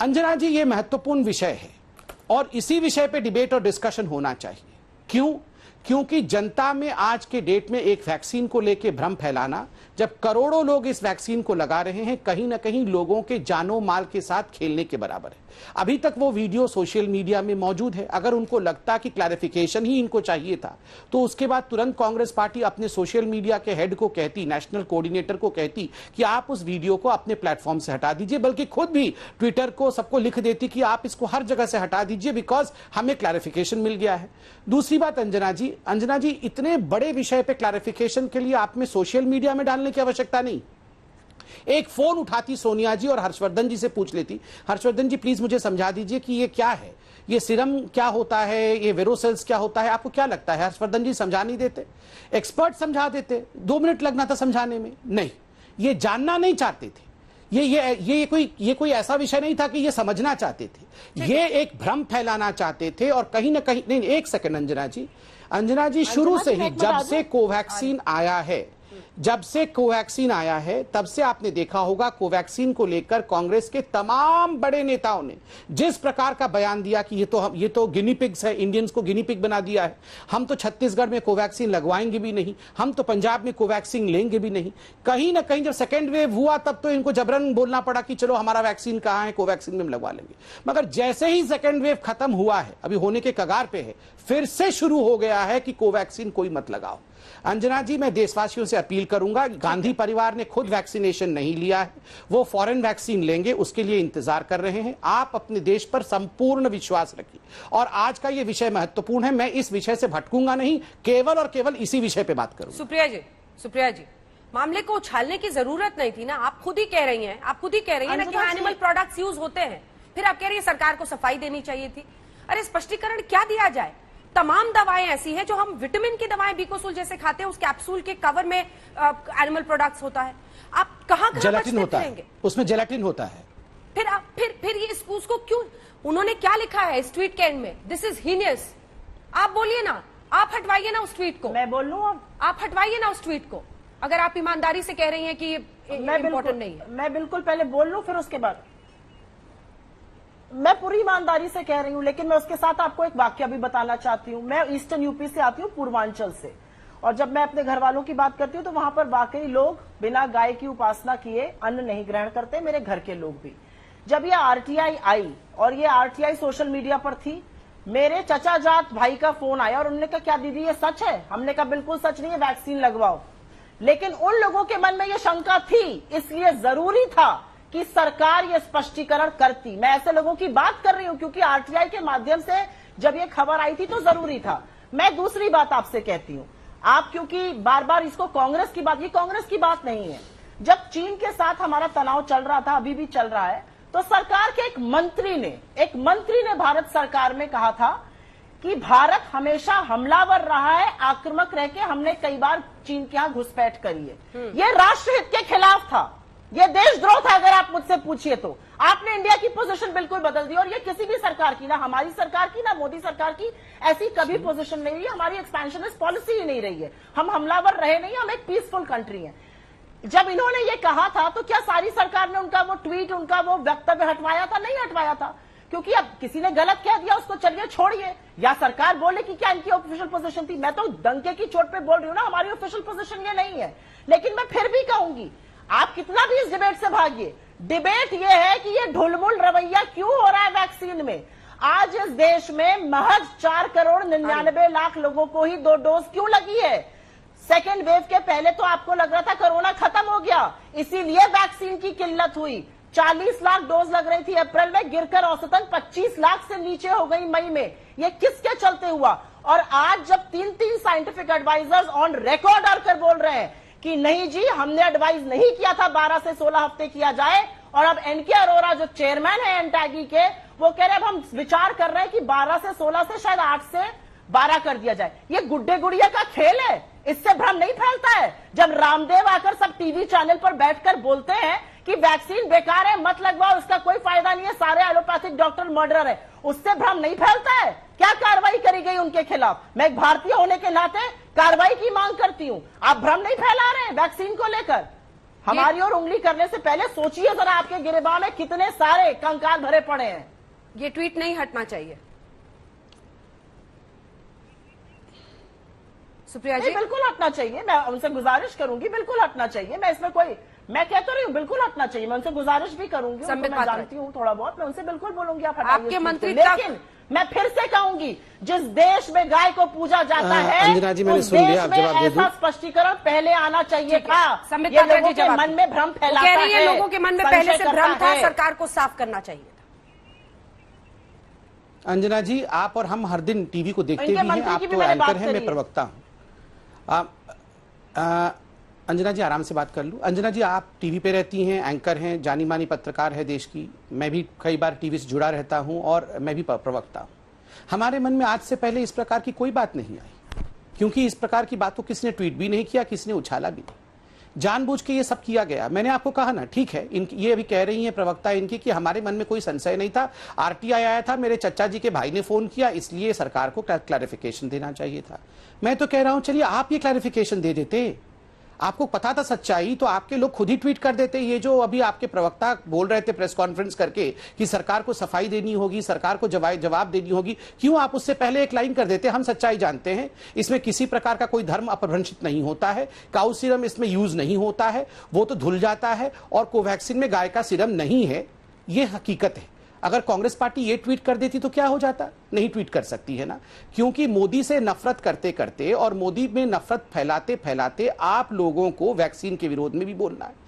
अंजना जी, ये महत्वपूर्ण विषय है और इसी विषय पे डिबेट और डिस्कशन होना चाहिए। क्यों? क्योंकि जनता में आज के डेट में एक वैक्सीन को लेकर भ्रम फैलाना, जब करोड़ों लोग इस वैक्सीन को लगा रहे हैं, कहीं ना कहीं लोगों के जानो माल के साथ खेलने के बराबर है। अभी तक वो वीडियो सोशल मीडिया में मौजूद है। अगर उनको लगता कि क्लैरिफिकेशन ही इनको चाहिए था तो उसके बाद तुरंत कांग्रेस पार्टी अपने सोशल मीडिया के हेड को कहती, नेशनल कोऑर्डिनेटर को कहती कि आप उस वीडियो को अपने प्लेटफॉर्म से हटा दीजिए, बल्कि खुद भी ट्विटर को सबको लिख देती कि आप इसको हर जगह से हटा दीजिए बिकॉज हमें क्लैरिफिकेशन मिल गया है। दूसरी बात अंजना जी, इतने बड़े विषय पे क्लैरिफिकेशन के लिए आप में सोशल मीडिया में डालने की आवश्यकता नहीं। एक फोन उठाती सोनिया जी और हर्षवर्धन जी से पूछ लेती, हर्षवर्धन जी प्लीज मुझे समझा दीजिए कि ये क्या है, ये सीरम क्या होता है, ये वेरोसेल्स क्या होता है, आपको क्या लगता है? हर्षवर्धन जी समझा नहीं देते, एक्सपर्ट समझा देते, 2 मिनट लगना था समझाने में। नहीं, ये जानना नहीं चाहते थे, ये कोई ऐसा विषय नहीं था कि ये समझना चाहते थे, ये एक भ्रम फैलाना चाहते थे। और कहीं ना कहीं नहीं, एक सेकंड अंजना जी, शुरू से ही जब से कोवैक्सीन आया है तब से आपने देखा होगा कोवैक्सीन को लेकर कांग्रेस के तमाम बड़े नेताओं ने जिस प्रकार का बयान दिया कि ये तो गिनी पिग्स है, इंडियंस को गिनी पिग बना दिया है, हम तो छत्तीसगढ़ में कोवैक्सीन लगवाएंगे भी नहीं, हम तो पंजाब में कोवैक्सीन लेंगे भी नहीं। कहीं ना कहीं जब सेकेंड वेव हुआ तब तो इनको जबरन बोलना पड़ा कि चलो हमारा वैक्सीन कहां है, कोवैक्सीन में हम लगवा लेंगे। मगर जैसे ही सेकेंड वेव खत्म हुआ है, अभी होने के कगार पे है, फिर से शुरू हो गया है कि कोवैक्सीन कोई मत लगाओ। अंजना जी, मैं देशवासियों से अपील करूंगा, गांधी परिवार ने खुद वैक्सीनेशन नहीं लिया है, वो फॉरेन वैक्सीन लेंगे, उसके लिए इंतजार कर रहे हैं। आप अपने देश पर संपूर्ण विश्वास रखिए और आज का ये विषय महत्वपूर्ण है, मैं इस विषय से भटकूंगा नहीं, केवल और केवल इसी विषय पे बात करूंगा। सुप्रिया जी, मामले को उछालने की जरूरत नहीं थी ना, आप खुद ही कह रही हैं ना कि एनिमल प्रोडक्ट्स यूज होते हैं, फिर आप कह रही है सरकार को सफाई देनी चाहिए थी। अरे स्पष्टीकरण क्या दिया जाए? तमाम दवाएं ऐसी हैं जो हम विटामिन की दवाएं बीकोसुल जैसे खाते हैं, उस कैप्सूल के कवर में एनिमल प्रोडक्ट्स होता है। आप कहां जेलेटिन होता है, उसमें जेलेटिन होता है। फिर ये उसको क्यों, उन्होंने क्या लिखा है इस ट्वीट के एंड में? This is heinous. आप बोलिए ना, आप हटवाइए ना उस ट्वीट को। मैं बोल लूं अब? आप हटवाइए ना उस ट्वीट को, अगर आप ईमानदारी से कह रही हैं कि इम्पोर्टेंट नहीं है। मैं बिल्कुल पहले बोल लूं, फिर उसके बाद मैं पूरी ईमानदारी से कह रही हूं, लेकिन मैं उसके साथ आपको एक वाक्य भी बताना चाहती हूं। मैं ईस्टर्न यूपी से आती हूं, पूर्वांचल से, और जब मैं अपने घर वालों की बात करती हूं तो वहां पर वाकई लोग बिना गाय की उपासना किए अन्न नहीं ग्रहण करते, मेरे घर के लोग भी। जब ये आरटीआई आई और ये आरटीआई सोशल मीडिया पर थी, मेरे चचा जात भाई का फोन आया और उन्होंने कहा क्या दीदी ये सच है? हमने कहा बिल्कुल सच नहीं है, वैक्सीन लगवाओ। लेकिन उन लोगों के मन में ये शंका थी, इसलिए जरूरी था कि सरकार ये स्पष्टीकरण करती। मैं ऐसे लोगों की बात कर रही हूं क्योंकि आरटीआई के माध्यम से जब ये खबर आई थी तो जरूरी था। मैं दूसरी बात आपसे कहती हूं, आप क्योंकि बार बार इसको कांग्रेस की बात, ये कांग्रेस की बात नहीं है। जब चीन के साथ हमारा तनाव चल रहा था, अभी भी चल रहा है, तो सरकार के एक मंत्री ने भारत सरकार में कहा था कि भारत हमेशा हमलावर रहा है, आक्रामक रह के हमने कई बार चीन के यहां घुसपैठ करी है। ये राष्ट्रहित के खिलाफ था, ये देशद्रोह था। अगर आप मुझसे पूछिए तो आपने इंडिया की पोजीशन बिल्कुल बदल दी, और ये किसी भी सरकार की, ना हमारी सरकार की, ना मोदी सरकार की ऐसी कभी पोजीशन नहीं रही है। हमारी एक्सपेंशनिस्ट पॉलिसी ही नहीं रही है, हम हमलावर रहे नहीं, हम एक पीसफुल कंट्री है। जब इन्होंने ये कहा था तो क्या सारी सरकार ने उनका वो ट्वीट, उनका वो वक्तव्य हटवाया था? नहीं हटवाया था, क्योंकि अब किसी ने गलत कह दिया उसको चलिए छोड़िए, या सरकार बोले कि क्या इनकी ऑफिशियल पोजीशन थी। मैं तो डंके की चोट पे बोल रही हूं ना, हमारी ऑफिशियल पोजीशन ये नहीं है। लेकिन मैं फिर भी कहूंगी, आप कितना भी इस डिबेट से भागिए, डिबेट ये है कि ये ढुलमुल रवैया क्यों हो रहा है वैक्सीन में। आज इस देश में महज 4,99,00,000 लोगों को ही 2 डोज क्यों लगी है? सेकेंड वेव के पहले तो आपको लग रहा था कोरोना खत्म हो गया, इसीलिए वैक्सीन की किल्लत हुई। 40 लाख डोज लग रही थी अप्रैल में, गिरकर औसतन 25 लाख से नीचे हो गई मई में। ये किसके चलते हुआ? और आज जब 3 साइंटिफिक एडवाइजर्स ऑन रिकॉर्ड आकर बोल रहे हैं कि नहीं जी हमने एडवाइज नहीं किया था 12 से 16 हफ्ते किया जाए, और अब एनके अरोरा जो चेयरमैन है एनटैगी के, वो कह रहे हैं अब हम विचार कर रहे हैं कि 12 से 16 से शायद 8 से 12 कर दिया जाए। ये गुड्डे गुड़िया का खेल है, इससे भ्रम नहीं फैलता है। जब रामदेव आकर सब टीवी चैनल पर बैठकर बोलते हैं कि वैक्सीन बेकार है, मत लगवाओ, उसका कोई फायदा नहीं है, सारे एलोपैथिक डॉक्टर मर्डर है, उससे भ्रम नहीं फैलता है। क्या कार्रवाई करी गई उनके खिलाफ? मैं एक भारतीय होने के नाते कार्रवाई की मांग करती हूं। आप भ्रम नहीं फैला रहे हैं वैक्सीन को लेकर। हमारी और उंगली करने से पहले सोचिए जरा, आपके गिरेबान में कितने सारे कंकाल भरे पड़े हैं। ये ट्वीट नहीं हटना चाहिए सुप्रिया जी। बिल्कुल हटना चाहिए, मैं उनसे गुजारिश करूंगी, बिल्कुल हटना चाहिए। मैं इसमें कोई, मैं कहता रही हूँ बिल्कुल हटना चाहिए, मैं उनसे गुजारिश भी करूंगी, उनको मैं जानती हूँ थोड़ा बहुत, मैं उनसे बिल्कुल बोलूंगी आप हटाइए आपके मंत्री। लेकिन मैं फिर से कहूंगी, जिस देश में गाय को पूजा जाता है अंजना जी, मैंने सुन लिया, आप जवाब दे दो। ऐसा स्पष्टीकरण पहले आना चाहिए था। संबित ये पात्रा लोगों जी के जवाब मन में भ्रम फैलाता कह रही है, है, लोगों के मन में पहले से भ्रम था, है। सरकार को साफ करना चाहिए था। अंजना जी, आप और हम हर दिन टीवी को देखते इनके भी हैं, मंत्री आप की भी तो मैंने एंकर बात हैं, करी मैं है। प्रवक्ता हूं। अंजना जी आराम से बात कर लूं। अंजना जी, आप टीवी पे रहती हैं, एंकर हैं, जानी मानी पत्रकार है देश की, मैं भी कई बार टीवी से जुड़ा रहता हूं और मैं भी प्रवक्ता हूं। हमारे मन में आज से पहले इस प्रकार की कोई बात नहीं आई, क्योंकि इस प्रकार की बात को किसी ने ट्वीट भी नहीं किया, किसी ने उछाला भी नहीं, जानबूझ के ये सब किया गया। मैंने आपको कहा ना, ठीक है, ये अभी कह रही हैं प्रवक्ता इनकी कि हमारे मन में कोई संशय नहीं था, आरटीआई आया था, मेरे चचा जी के भाई ने फोन किया, इसलिए सरकार को क्लैरिफिकेशन देना चाहिए था। मैं तो कह रहा हूं, चलिए आप ये क्लैरिफिकेशन दे देते, आपको पता था सच्चाई तो आपके लोग खुद ही ट्वीट कर देते। ये जो अभी आपके प्रवक्ता बोल रहे थे प्रेस कॉन्फ्रेंस करके कि सरकार को सफाई देनी होगी, सरकार को जवाब देनी होगी, क्यों आप उससे पहले एक लाइन कर देते? हम सच्चाई जानते हैं, इसमें किसी प्रकार का कोई धर्म अपभ्रंशित नहीं होता है, काऊ सीरम इसमें यूज नहीं होता है, वो तो धुल जाता है, और कोवैक्सीन में गाय का सीरम नहीं है, ये हकीकत है। अगर कांग्रेस पार्टी ये ट्वीट कर देती तो क्या हो जाता? नहीं ट्वीट कर सकती है ना, क्योंकि मोदी से नफरत करते करते और मोदी में नफरत फैलाते फैलाते आप लोगों को वैक्सीन के विरोध में भी बोलना है।